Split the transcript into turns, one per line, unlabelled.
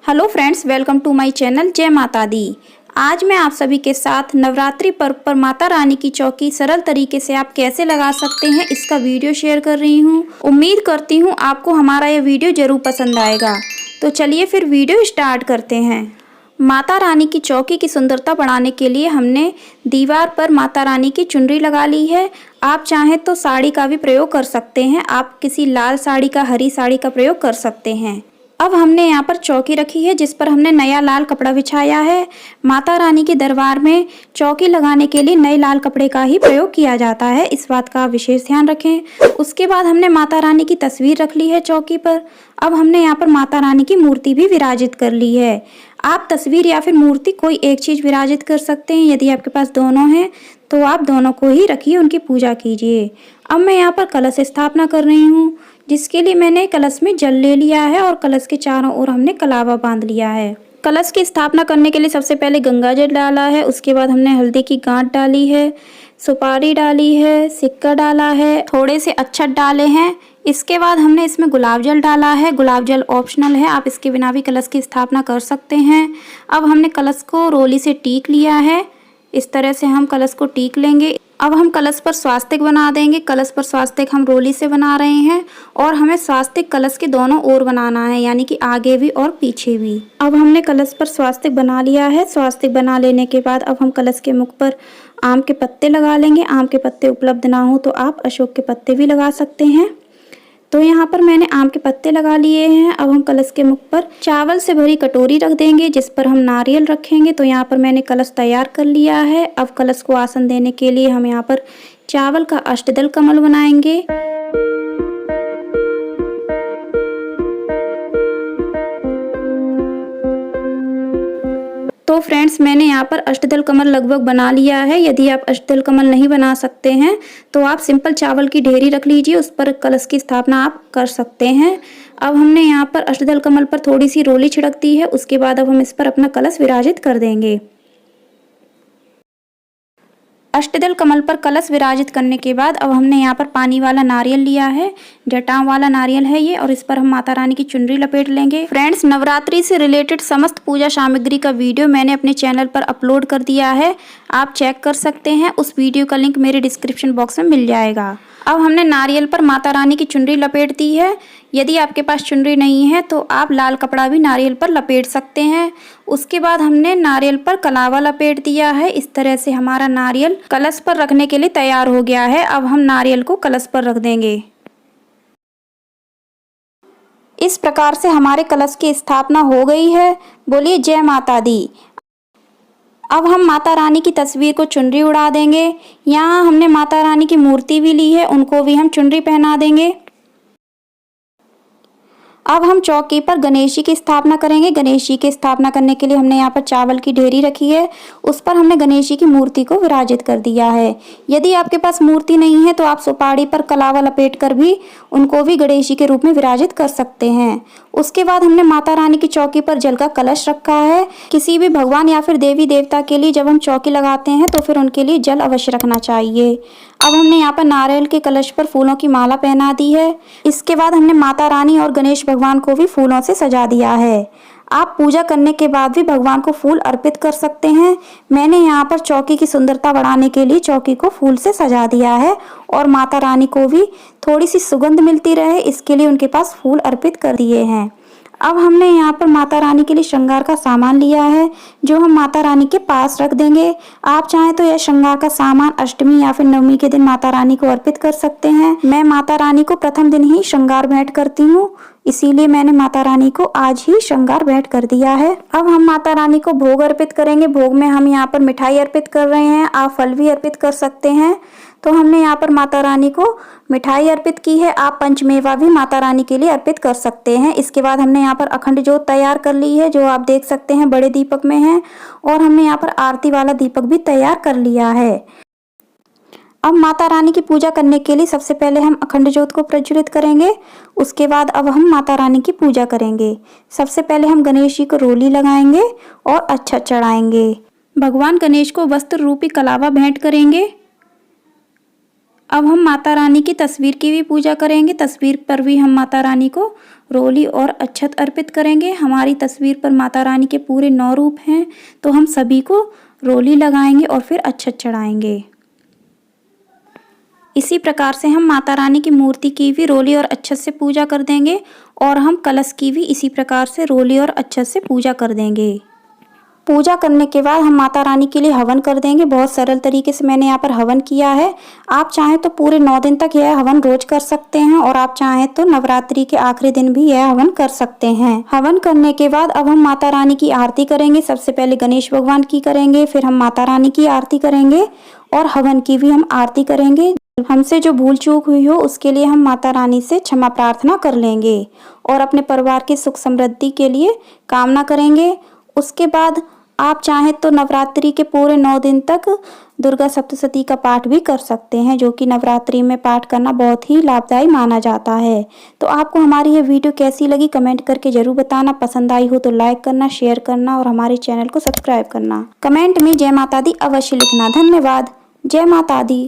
Hello friends, welcome to my channel जय माता दी। आज मैं आप सभी के साथ नवरात्रि पर्व पर माता रानी की चौकी सरल तरीके से आप कैसे लगा सकते हैं इसका वीडियो शेयर कर रही हूं। उम्मीद करती हूं आपको हमारा यह वीडियो जरूर पसंद आएगा। तो चलिए फिर वीडियो स्टार्ट करते हैं। माता रानी की चौकी की सुंदरता बढ़ाने के लिए हमने दीवार पर माता रानी की चुनरी लगा ली है। आप चाहें तो साड़ी का भी प्रयोग कर सकते हैं। आप किसी लाल साड़ी का, हरी साड़ी का प्रयोग कर सकते हैं। अब हमने यहाँ पर चौकी रखी है जिस पर हमने नया लाल कपड़ा बिछाया है। माता रानी के दरबार में चौकी लगाने के लिए नए लाल कपड़े का ही प्रयोग किया जाता है, इस बात का विशेष ध्यान रखें। उसके बाद हमने माता रानी की तस्वीर रख ली है चौकी पर। अब हमने यहाँ पर माता रानी की मूर्ति भी विराजित कर ली है। आप तस्वीर या फिर मूर्ति कोई एक चीज़ विराजित कर सकते हैं। यदि आपके पास दोनों हैं तो आप दोनों को ही रखिए, उनकी पूजा कीजिए। अब मैं यहाँ पर कलश स्थापना कर रही हूँ, जिसके लिए मैंने कलश में जल ले लिया है और कलश के चारों ओर हमने कलावा बांध लिया है। कलश की स्थापना करने के लिए सबसे पहले गंगा जल डाला है, उसके बाद हमने हल्दी की गांठ डाली है, सुपारी डाली है, सिक्का डाला है, थोड़े से अक्षत डाले हैं। इसके बाद हमने इसमें गुलाब जल डाला है। गुलाब जल ऑप्शनल है, आप इसके बिना भी कलश की स्थापना कर सकते हैं। अब हमने कलश को रोली से टीक लिया है। इस तरह से हम कलश को टीक लेंगे। अब हम कलश पर स्वास्तिक बना देंगे। कलश पर स्वास्तिक हम रोली से बना रहे हैं और हमें स्वास्तिक कलश के दोनों ओर बनाना है, यानी कि आगे भी और पीछे भी। अब हमने कलश पर स्वास्तिक बना लिया है। स्वास्तिक बना लेने के बाद अब हम कलश के मुख पर आम के पत्ते लगा लेंगे। आम के पत्ते उपलब्ध ना हो तो आप अशोक के पत्ते भी लगा सकते हैं। तो यहाँ पर मैंने आम के पत्ते लगा लिए हैं। अब हम कलश के मुख पर चावल से भरी कटोरी रख देंगे जिस पर हम नारियल रखेंगे। तो यहाँ पर मैंने कलश तैयार कर लिया है। अब कलश को आसन देने के लिए हम यहाँ पर चावल का अष्टदल कमल बनाएंगे। तो फ्रेंड्स, मैंने यहाँ पर अष्टदल कमल लगभग बना लिया है। यदि आप अष्टदल कमल नहीं बना सकते हैं तो आप सिंपल चावल की ढेरी रख लीजिए, उस पर कलश की स्थापना आप कर सकते हैं। अब हमने यहाँ पर अष्टदल कमल पर थोड़ी सी रोली छिड़क दी है। उसके बाद अब हम इस पर अपना कलश विराजित कर देंगे। अष्टदल कमल पर कलश विराजित करने के बाद अब हमने यहाँ पर पानी वाला नारियल लिया है, जटाओं वाला नारियल है ये, और इस पर हम माता रानी की चुनरी लपेट लेंगे। फ्रेंड्स, नवरात्रि से रिलेटेड समस्त पूजा सामग्री का वीडियो मैंने अपने चैनल पर अपलोड कर दिया है, आप चेक कर सकते हैं। उस वीडियो का लिंक मेरे डिस्क्रिप्शन बॉक्स में मिल जाएगा। अब हमने नारियल पर माता रानी की चुनरी लपेट दी है। यदि आपके पास चुनरी नहीं है तो आप लाल कपड़ा भी नारियल पर लपेट सकते हैं। उसके बाद हमने नारियल पर कलावा लपेट दिया है। इस तरह से हमारा नारियल कलश पर रखने के लिए तैयार हो गया है। अब हम नारियल को कलश पर रख देंगे। इस प्रकार से हमारे कलश की स्थापना हो गई है। बोलिए जय माता दी। अब हम माता रानी की तस्वीर को चुनरी उड़ा देंगे। यहाँ हमने माता रानी की मूर्ति भी ली है, उनको भी हम चुनरी पहना देंगे। अब हम चौकी पर गणेश जी की स्थापना करेंगे। गणेश जी की स्थापना करने के लिए हमने यहाँ पर चावल की ढेरी रखी है, उस पर हमने गणेश जी की मूर्ति को विराजित कर दिया है। यदि आपके पास मूर्ति नहीं है तो आप सुपारी पर कलावा लपेट कर भी उनको भी गणेश जी के रूप में विराजित कर सकते हैं। उसके बाद हमने माता रानी की चौकी पर जल का कलश रखा है। किसी भी भगवान या फिर देवी देवता के लिए जब हम चौकी लगाते हैं तो फिर उनके लिए जल अवश्य रखना चाहिए। अब हमने यहाँ पर नारियल के कलश पर फूलों की माला पहना दी है। इसके बाद हमने माता रानी और गणेश भगवान को भी फूलों से सजा दिया है। आप पूजा करने के बाद भी भगवान को फूल अर्पित कर सकते हैं। मैंने यहाँ पर चौकी की सुंदरता बढ़ाने के लिए चौकी को फूल से सजा दिया है और माता रानी को भी थोड़ी सी सुगंध मिलती रहे, इसके लिए उनके पास फूल अर्पित कर दिए हैं। अब हमने यहाँ पर माता रानी के लिए श्रृंगार का सामान लिया है, जो हम माता रानी के पास रख देंगे। आप चाहें तो यह श्रृंगार का सामान अष्टमी या फिर नवमी के दिन माता रानी को अर्पित कर सकते हैं। मैं माता रानी को प्रथम दिन ही श्रृंगार भेंट करती हूँ, इसीलिए मैंने माता रानी को आज ही श्रृंगार भेंट कर दिया है। अब हम माता रानी को भोग अर्पित करेंगे। भोग में हम यहाँ पर मिठाई अर्पित कर रहे हैं, आप फल भी अर्पित कर सकते हैं। तो हमने यहाँ पर माता रानी को मिठाई अर्पित की है। आप पंचमेवा भी माता रानी के लिए अर्पित कर सकते हैं। इसके बाद हमने यहाँ पर अखंड ज्योत तैयार कर ली है, जो आप देख सकते हैं बड़े दीपक में है, और हमने यहाँ पर आरती वाला दीपक भी तैयार कर लिया है। अब माता रानी की पूजा करने के लिए सबसे पहले हम अखंड ज्योत को प्रज्वलित करेंगे। उसके बाद अब हम माता रानी की पूजा करेंगे। सबसे पहले हम गणेश जी को रोली लगाएंगे और अक्षत चढ़ाएंगे। भगवान गणेश को वस्त्र रूपी कलावा भेंट करेंगे। अब हम माता रानी की तस्वीर की भी पूजा करेंगे। तस्वीर पर भी हम माता रानी को रोली और अक्षत अर्पित करेंगे। हमारी तस्वीर पर माता रानी के पूरे 9 रूप हैं, तो हम सभी को रोली लगाएंगे और फिर अक्षत चढ़ाएंगे। इसी प्रकार से हम माता रानी की मूर्ति की भी रोली और अक्षत से पूजा कर देंगे और हम कलश की भी इसी प्रकार से रोली और अक्षत से पूजा कर देंगे। पूजा करने के बाद हम माता रानी के लिए हवन कर देंगे। बहुत सरल तरीके से मैंने यहाँ पर हवन किया है। आप चाहें तो पूरे 9 दिन तक यह हवन रोज कर सकते हैं और आप चाहें तो नवरात्रि के आखिरी दिन भी यह हवन कर सकते हैं। हवन करने के बाद अब हम माता रानी की आरती करेंगे। सबसे पहले गणेश भगवान की करेंगे, फिर हम माता रानी की आरती करेंगे और हवन की भी हम आरती करेंगे। हमसे जो भूल चूक हुई हो उसके लिए हम माता रानी से क्षमा प्रार्थना कर लेंगे और अपने परिवार की सुख समृद्धि के लिए कामना करेंगे। उसके बाद आप चाहें तो नवरात्रि के पूरे 9 दिन तक दुर्गा सप्तशती का पाठ भी कर सकते हैं, जो कि नवरात्रि में पाठ करना बहुत ही लाभदायी माना जाता है। तो आपको हमारी ये वीडियो कैसी लगी कमेंट करके जरूर बताना। पसंद आई हो तो लाइक करना, शेयर करना और हमारे चैनल को सब्सक्राइब करना। कमेंट में जय माता दी अवश्य लिखना। धन्यवाद। जय माता दी।